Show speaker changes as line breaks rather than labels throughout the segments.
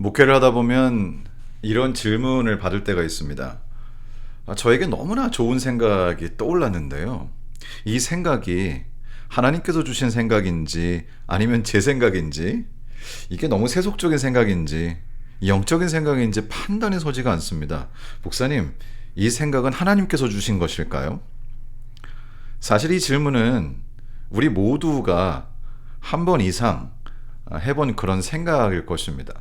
목회를 하다 보면 이런 질문을 받을 때가 있습니다. 저에게 너무나 좋은 생각이 떠올랐는데요. 이 생각이 하나님께서 주신 생각인지 아니면 제 생각인지, 이게 너무 세속적인 생각인지 영적인 생각인지 판단의 서지가 않습니다. 목사님, 이 생각은 하나님께서 주신 것일까요? 사실 이 질문은 우리 모두가 한 번 이상 해본 그런 생각일 것입니다.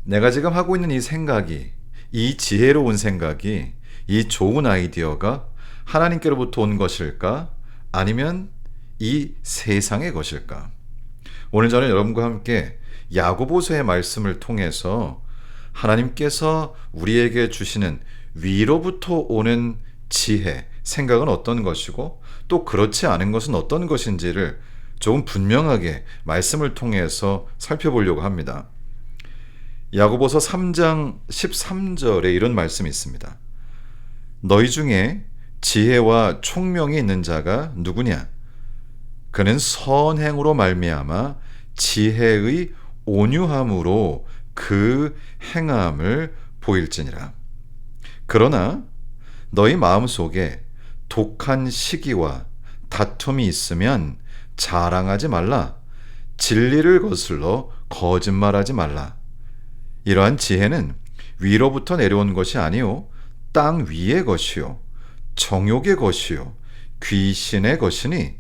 내가 지금 하고 있는 이 생각이, 이 지혜로운 생각이, 이 좋은 아이디어가 하나님께로부터 온 것일까? 아니면 이 세상의 것일까? 오늘 저는 여러분과 함께 야고보서의 말씀을 통해서 하나님께서 우리에게 주시는 위로부터 오는 지혜, 생각은 어떤 것이고 또 그렇지 않은 것은 어떤 것인지를 조금 분명하게 말씀을 통해서 살펴보려고 합니다. 야고보서 3장 13절에 이런 말씀이 있습니다. 너희 중에 지혜와 총명이 있는 자가 누구냐? 그는 선행으로 말미암아 지혜의 온유함으로 그 행함을 보일지니라. 그러나 너희 마음속에 독한 시기와 다툼이 있으면 자랑하지 말라. 진리를 거슬러 거짓말하지 말라. 이러한 지혜는 위로부터 내려온 것이 아니요 땅 위의 것이요 정욕의 것이요 귀신의 것이니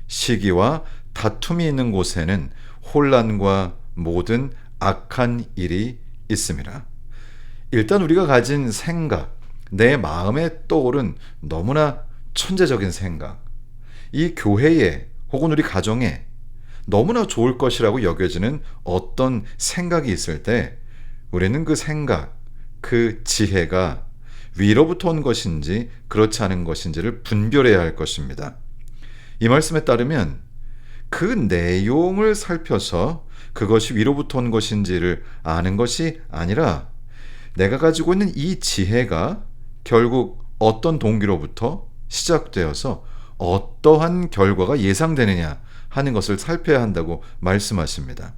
시기와 다툼이 있는 곳에는 혼란과 모든 악한 일이 있음이라. 일단 우리가 가진 생각, 내 마음에 떠오른 너무나 천재적인 생각, 이 교회에 혹은 우리 가정에 너무나 좋을 것이라고 여겨지는 어떤 생각이 있을 때 우리는 그 생각, 그 지혜가 위로부터 온 것인지 그렇지 않은 것인지를 분별해야 할 것입니다. 이 말씀에 따르면 그 내용을 살펴서 그것이 위로부터 온 것인지를 아는 것이 아니라 내가 가지고 있는 이 지혜가 결국 어떤 동기로부터 시작되어서 어떠한 결과가 예상되느냐 하는 것을 살펴야 한다고 말씀하십니다.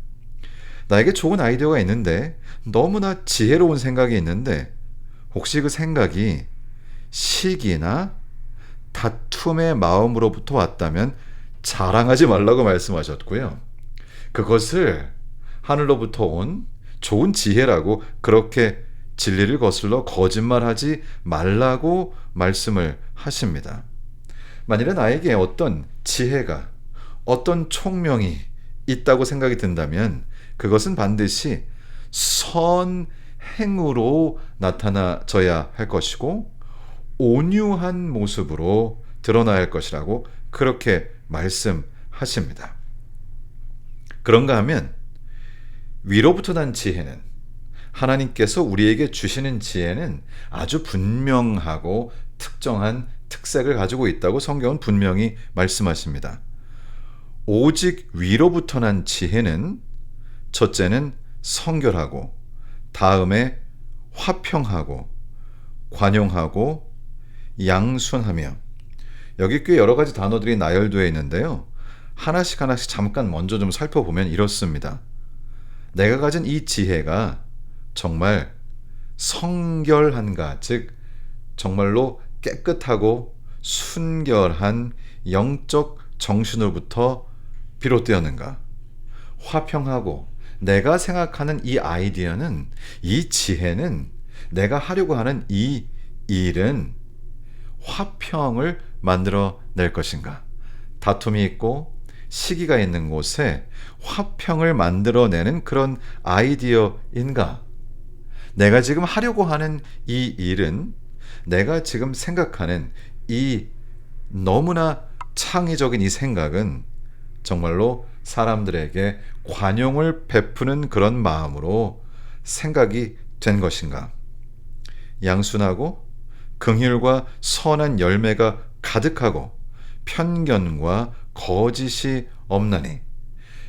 나에게 좋은 아이디어가 있는데, 너무나 지혜로운 생각이 있는데 혹시 그 생각이 시기나 다툼의 마음으로부터 왔다면 자랑하지 말라고 말씀하셨고요. 그것을 하늘로부터 온 좋은 지혜라고, 그렇게 진리를 거슬러 거짓말하지 말라고 말씀을 하십니다. 만일에 나에게 어떤 지혜가, 어떤 총명이 있다고 생각이 든다면 그것은 반드시 선행으로 나타나져야 할 것이고 온유한 모습으로 드러나야 할 것이라고 그렇게 말씀하십니다. 그런가 하면 위로부터 난 지혜는, 하나님께서 우리에게 주시는 지혜는 아주 분명하고 특정한 특색을 가지고 있다고 성경은 분명히 말씀하십니다. 오직 위로부터 난 지혜는 첫째는 성결하고, 다음에 화평하고, 관용하고, 양순하며, 여기 꽤 여러 가지 단어들이 나열되어 있는데요. 하나씩 잠깐 먼저 좀 살펴보면 이렇습니다. 내가 가진 이 지혜가 정말 성결한가, 즉 정말로 깨끗하고 순결한 영적 정신으로부터 비롯되었는가? 화평하고, 내가 생각하는 이 아이디어는, 이 지혜는, 내가 하려고 하는 이 일은 화평을 만들어낼 것인가? 다툼이 있고 시기가 있는 곳에 화평을 만들어내는 그런 아이디어인가? 내가 지금 하려고 하는 이 일은, 내가 지금 생각하는 이 너무나 창의적인 이 생각은 정말로 사람들에게 관용을 베푸는 그런 마음으로 생각이 된 것인가? 양순하고 긍휼과 선한 열매가 가득하고 편견과 거짓이 없나니.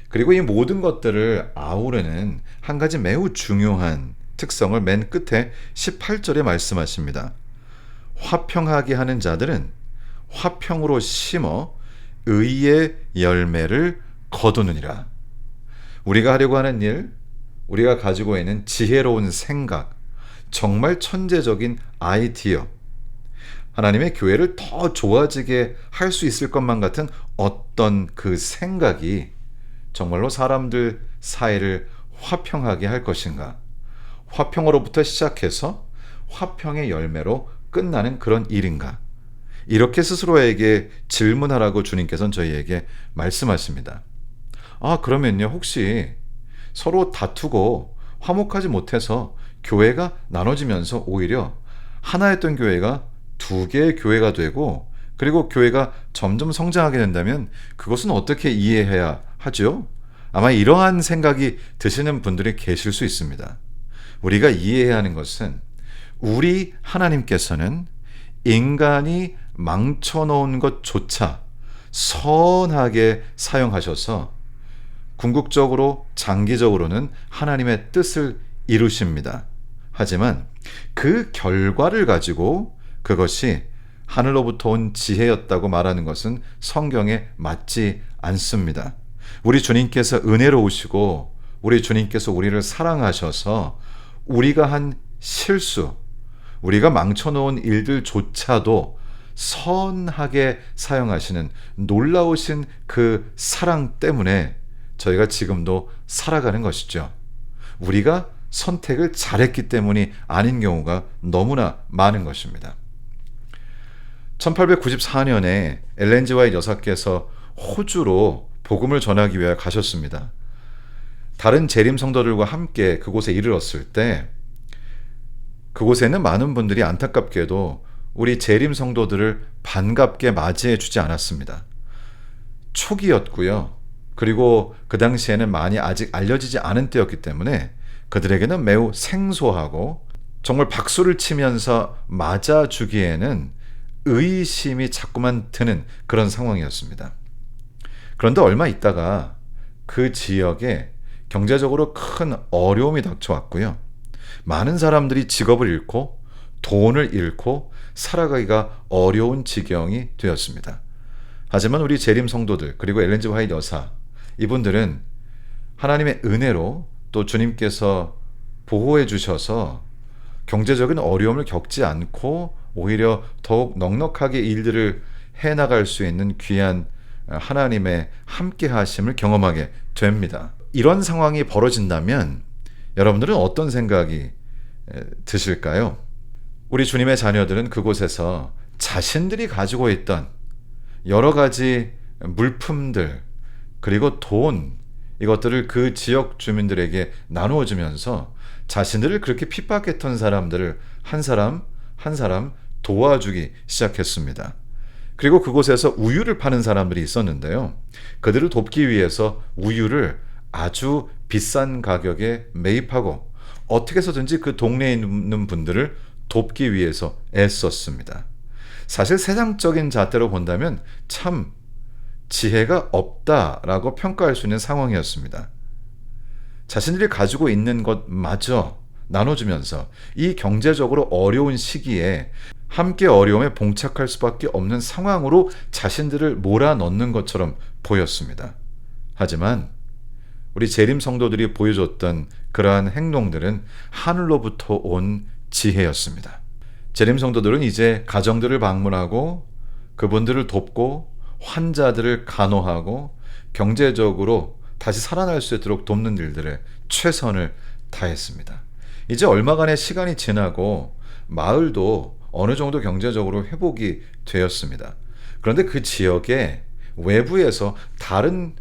그리고 이 모든 것들을 아우르는 한 가지 매우 중요한 특성을 맨 끝에 18절에 말씀하십니다. 화평하게 하는 자들은 화평으로 심어 의의 열매를 거두느니라. 우리가 하려고 하는 일, 우리가 가지고 있는 지혜로운 생각, 정말 천재적인 아이디어, 하나님의 교회를 더 좋아지게 할 수 있을 것만 같은 어떤 그 생각이 정말로 사람들 사이를 화평하게 할 것인가? 화평으로부터 시작해서 화평의 열매로 끝나는 그런 일인가? 이렇게 스스로에게 질문하라고 주님께서는 저희에게 말씀하십니다. 그러면요, 혹시 서로 다투고 화목하지 못해서 교회가 나눠지면서 오히려 하나였던 교회가 두 개의 교회가 되고, 그리고 교회가 점점 성장하게 된다면 그것은 어떻게 이해해야 하죠? 아마 이러한 생각이 드시는 분들이 계실 수 있습니다. 우리가 이해해야 하는 것은 우리 하나님께서는 인간이 망쳐놓은 것조차 선하게 사용하셔서 궁극적으로 장기적으로는 하나님의 뜻을 이루십니다. 하지만 그 결과를 가지고 그것이 하늘로부터 온 지혜였다고 말하는 것은 성경에 맞지 않습니다. 우리 주님께서 은혜로우시고 우리 주님께서 우리를 사랑하셔서 우리가 한 실수, 우리가 망쳐놓은 일들조차도 선하게 사용하시는 놀라우신 그 사랑 때문에 저희가 지금도 살아가는 것이죠. 우리가 선택을 잘했기 때문이 아닌 경우가 너무나 많은 것입니다. 1894년에 엘렌 G 화이트 여사께서 호주로 복음을 전하기 위해 가셨습니다. 다른 재림 성도들과 함께 그곳에 이르렀을 때 그곳에는 많은 분들이 안타깝게도 우리 재림 성도들을 반갑게 맞이해 주지 않았습니다. 초기였고요. 그리고 그 당시에는 많이 아직 알려지지 않은 때였기 때문에 그들에게는 매우 생소하고 정말 박수를 치면서 맞아주기에는 의심이 자꾸만 드는 그런 상황이었습니다. 그런데 얼마 있다가 그 지역에 경제적으로 큰 어려움이 닥쳐왔고요. 많은 사람들이 직업을 잃고 돈을 잃고 살아가기가 어려운 지경이 되었습니다. 하지만 우리 재림 성도들, 그리고 엘렌 G 화이트 여사, 이분들은 하나님의 은혜로 또 주님께서 보호해 주셔서 경제적인 어려움을 겪지 않고 오히려 더욱 넉넉하게 일들을 해나갈 수 있는 귀한 하나님의 함께 하심을 경험하게 됩니다. 이런 상황이 벌어진다면 여러분들은 어떤 생각이 드실까요? 우리 주님의 자녀들은 그곳에서 자신들이 가지고 있던 여러 가지 물품들, 그리고 돈, 이것들을 그 지역 주민들에게 나누어 주면서 자신들을 그렇게 핍박했던 사람들을 한 사람 한 사람 도와주기 시작했습니다. 그리고 그곳에서 우유를 파는 사람들이 있었는데요. 그들을 돕기 위해서 우유를 아주 비싼 가격에 매입하고 어떻게 해서든지 그 동네에 있는 분들을 돕기 위해서 애썼습니다. 사실 세상적인 잣대로 본다면 참 지혜가 없다라고 평가할 수 있는 상황이었습니다. 자신들이 가지고 있는 것마저 나눠주면서 이 경제적으로 어려운 시기에 함께 어려움에 봉착할 수밖에 없는 상황으로 자신들을 몰아넣는 것처럼 보였습니다. 하지만 우리 재림 성도들이 보여줬던 그러한 행동들은 하늘로부터 온 지혜였습니다. 재림 성도들은 이제 가정들을 방문하고 그분들을 돕고 환자들을 간호하고 경제적으로 다시 살아날 수 있도록 돕는 일들에 최선을 다했습니다. 이제 얼마간의 시간이 지나고 마을도 어느 정도 경제적으로 회복이 되었습니다. 그런데 그 지역에 외부에서 다른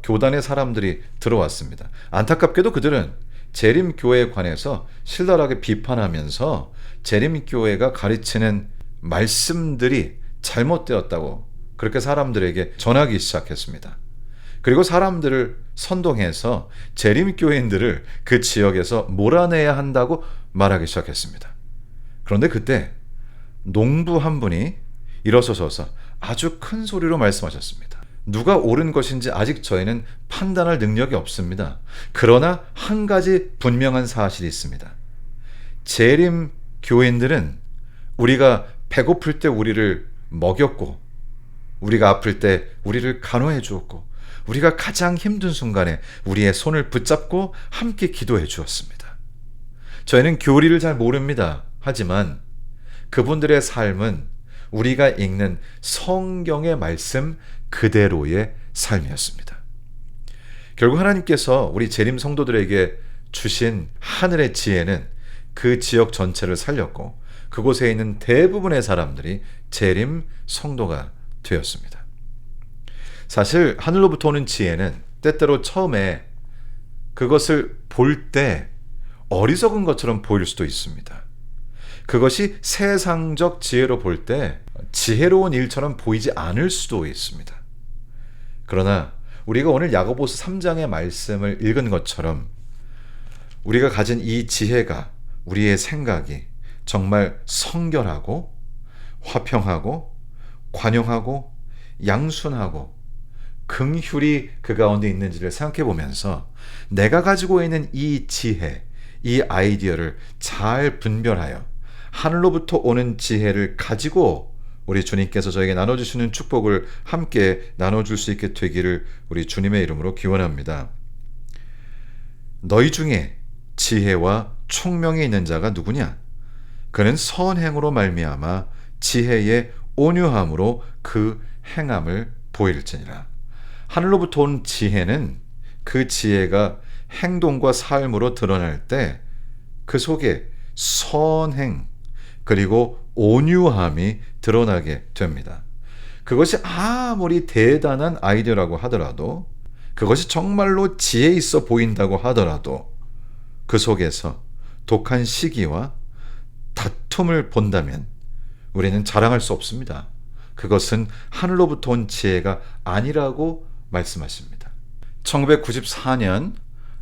교단의 사람들이 들어왔습니다. 안타깝게도 그들은 재림교회에 관해서 신랄하게 비판하면서 재림교회가 가르치는 말씀들이 잘못되었다고 그렇게 사람들에게 전하기 시작했습니다. 그리고 사람들을 선동해서 재림교인들을 그 지역에서 몰아내야 한다고 말하기 시작했습니다. 그런데 그때 농부 한 분이 일어서셔서 아주 큰 소리로 말씀하셨습니다. 누가 옳은 것인지 아직 저희는 판단할 능력이 없습니다. 그러나 한 가지 분명한 사실이 있습니다. 재림 교인들은 우리가 배고플 때 우리를 먹였고, 우리가 아플 때 우리를 간호해 주었고, 우리가 가장 힘든 순간에 우리의 손을 붙잡고 함께 기도해 주었습니다. 저희는 교리를 잘 모릅니다. 하지만 그분들의 삶은 우리가 읽는 성경의 말씀 그대로의 삶이었습니다. 결국 하나님께서 우리 재림 성도들에게 주신 하늘의 지혜는 그 지역 전체를 살렸고 그곳에 있는 대부분의 사람들이 재림 성도가 되었습니다. 사실 하늘로부터 오는 지혜는 때때로 처음에 그것을 볼 때 어리석은 것처럼 보일 수도 있습니다. 그것이 세상적 지혜로 볼 때 지혜로운 일처럼 보이지 않을 수도 있습니다. 그러나 우리가 오늘 야고보서 3장의 말씀을 읽은 것처럼 우리가 가진 이 지혜가 우리의 생각이 정말 성결하고 화평하고 관용하고 양순하고 긍휼이 그 가운데 있는지를 생각해 보면서 내가 가지고 있는 이 지혜, 이 아이디어를 잘 분별하여 하늘로부터 오는 지혜를 가지고 우리 주님께서 저에게 나눠주시는 축복을 함께 나눠줄 수 있게 되기를 우리 주님의 이름으로 기원합니다. 너희 중에 지혜와 총명이 있는 자가 누구냐? 그는 선행으로 말미암아 지혜의 온유함으로 그 행함을 보일지니라. 하늘로부터 온 지혜는 그 지혜가 행동과 삶으로 드러날 때 그 속에 선행 그리고 온유함이 드러나게 됩니다. 그것이 아무리 대단한 아이디어라고 하더라도 그것이 정말로 지혜 있어 보인다고 하더라도 그 속에서 독한 시기와 다툼을 본다면 우리는 자랑할 수 없습니다. 그것은 하늘로부터 온 지혜가 아니라고 말씀하십니다. 1994년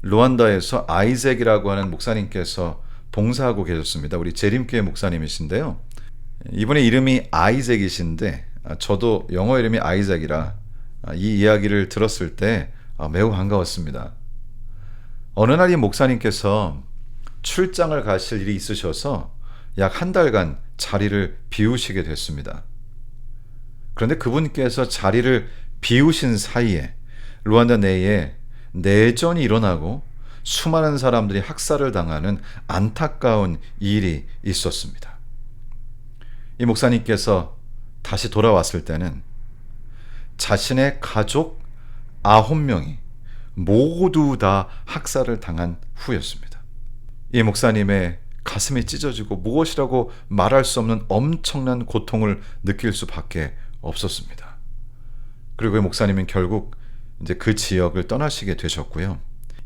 루안다에서 아이잭이라고 하는 목사님께서 봉사하고 계셨습니다. 우리 재림교회 목사님이신데요. 이분의 이름이 아이잭이신데 저도 영어 이름이 아이잭이라 이 이야기를 들었을 때 매우 반가웠습니다. 어느 날 이 목사님께서 출장을 가실 일이 있으셔서 약 한 달간 자리를 비우시게 됐습니다. 그런데 그분께서 자리를 비우신 사이에 루안다 내에 내전이 일어나고 수많은 사람들이 학살을 당하는 안타까운 일이 있었습니다. 이 목사님께서 다시 돌아왔을 때는 자신의 가족 9명이 모두 다 학살을 당한 후였습니다. 이 목사님의 가슴이 찢어지고 무엇이라고 말할 수 없는 엄청난 고통을 느낄 수밖에 없었습니다. 그리고 이 목사님은 결국 이제 그 지역을 떠나시게 되셨고요.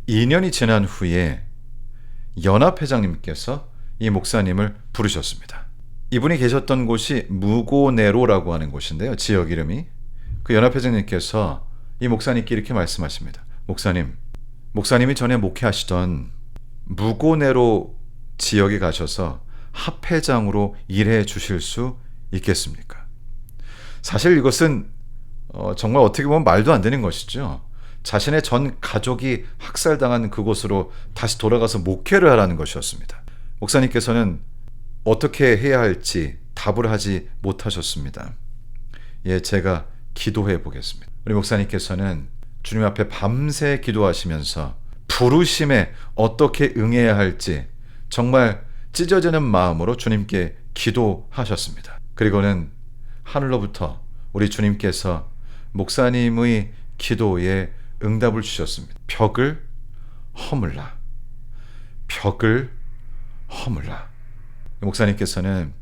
2년이 지난 후에 연합회장님께서 이 목사님을 부르셨습니다. 이분이 계셨던 곳이 무고네로라고 하는 곳인데요. 지역 이름이. 그 연합회장님께서 이 목사님께 이렇게 말씀하십니다. 목사님이 전에 목회하시던 무고네로 지역에 가셔서 합회장으로 일해 주실 수 있겠습니까? 사실 이것은 정말 어떻게 보면 말도 안 되는 것이죠. 자신의 전 가족이 학살당한 그곳으로 다시 돌아가서 목회를 하라는 것이었습니다. 목사님께서는 어떻게 해야 할지 답을 하지 못하셨습니다. 제가 기도해 보겠습니다. 우리 목사님께서는 주님 앞에 밤새 기도하시면서 부르심에 어떻게 응해야 할지 정말 찢어지는 마음으로 주님께 기도하셨습니다. 그리고는 하늘로부터 우리 주님께서 목사님의 기도에 응답을 주셨습니다. 벽을 허물라. 목사님께서는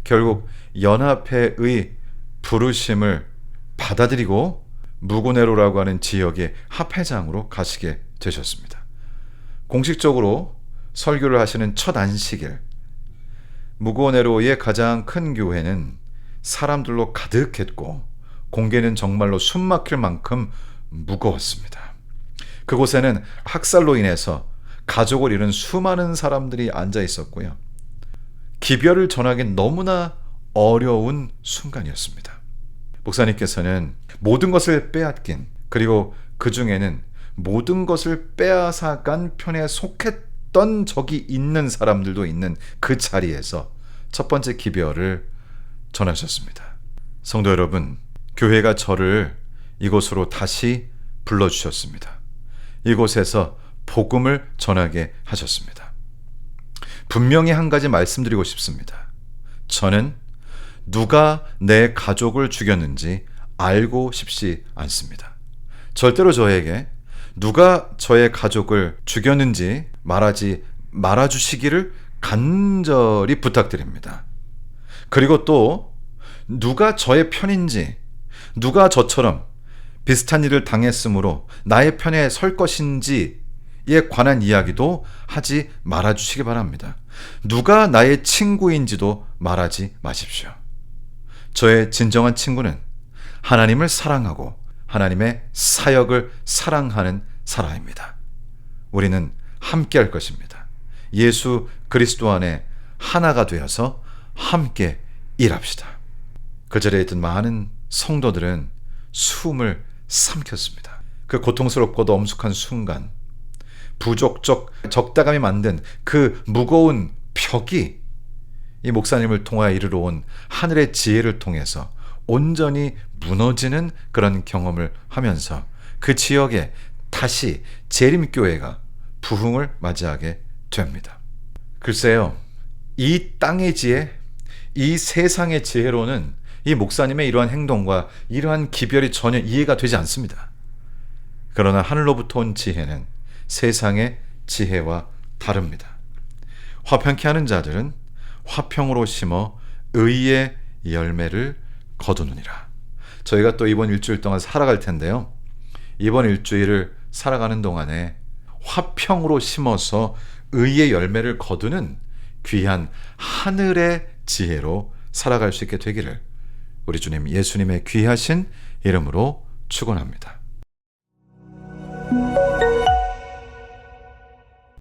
결국 연합회의 부르심을 받아들이고 무고네로라고 하는 지역의 합회장으로 가시게 되셨습니다. 공식적으로 설교를 하시는 첫 안식일, 무고네로의 가장 큰 교회는 사람들로 가득했고 공개는 정말로 숨막힐 만큼 무거웠습니다. 그곳에는 학살로 인해서 가족을 잃은 수많은 사람들이 앉아 있었고요. 기별을 전하기 너무나 어려운 순간이었습니다. 목사님께서는 모든 것을 빼앗긴, 그리고 그 중에는 모든 것을 빼앗아간 편에 속했던 적이 있는 사람들도 있는 그 자리에서 첫 번째 기별을 전하셨습니다. 성도 여러분, 교회가 저를 이곳으로 다시 불러주셨습니다. 이곳에서 복음을 전하게 하셨습니다. 분명히 한 가지 말씀드리고 싶습니다. 저는 누가 내 가족을 죽였는지 알고 싶지 않습니다. 절대로 저에게 누가 저의 가족을 죽였는지 말하지 말아주시기를 간절히 부탁드립니다. 그리고 또 누가 저의 편인지, 누가 저처럼 비슷한 일을 당했으므로 나의 편에 설 것인지에 관한 이야기도 하지 말아주시기 바랍니다. 누가 나의 친구인지도 말하지 마십시오. 저의 진정한 친구는 하나님을 사랑하고 하나님의 사역을 사랑하는 사람입니다. 우리는 함께 할 것입니다. 예수 그리스도 안에 하나가 되어서 함께 일합시다. 그 자리에 있던 많은 성도들은 숨을 삼켰습니다. 그 고통스럽고도 엄숙한 순간, 부족적 적다감이 만든 그 무거운 벽이 이 목사님을 통하여 이르러 온 하늘의 지혜를 통해서 온전히 무너지는 그런 경험을 하면서 그 지역에 다시 재림교회가 부흥을 맞이하게 됩니다. 글쎄요, 이 땅의 지혜, 이 세상의 지혜로는 이 목사님의 이러한 행동과 이러한 기별이 전혀 이해가 되지 않습니다. 그러나 하늘로부터 온 지혜는 세상의 지혜와 다릅니다. 화평케 하는 자들은 화평으로 심어 의의 열매를 거두느니라. 저희가 또 이번 일주일 동안 살아갈 텐데요. 이번 일주일을 살아가는 동안에 화평으로 심어서 의의 열매를 거두는 귀한 하늘의 지혜로 살아갈 수 있게 되기를 우리 주님 예수님의 귀하신 이름으로 축원합니다.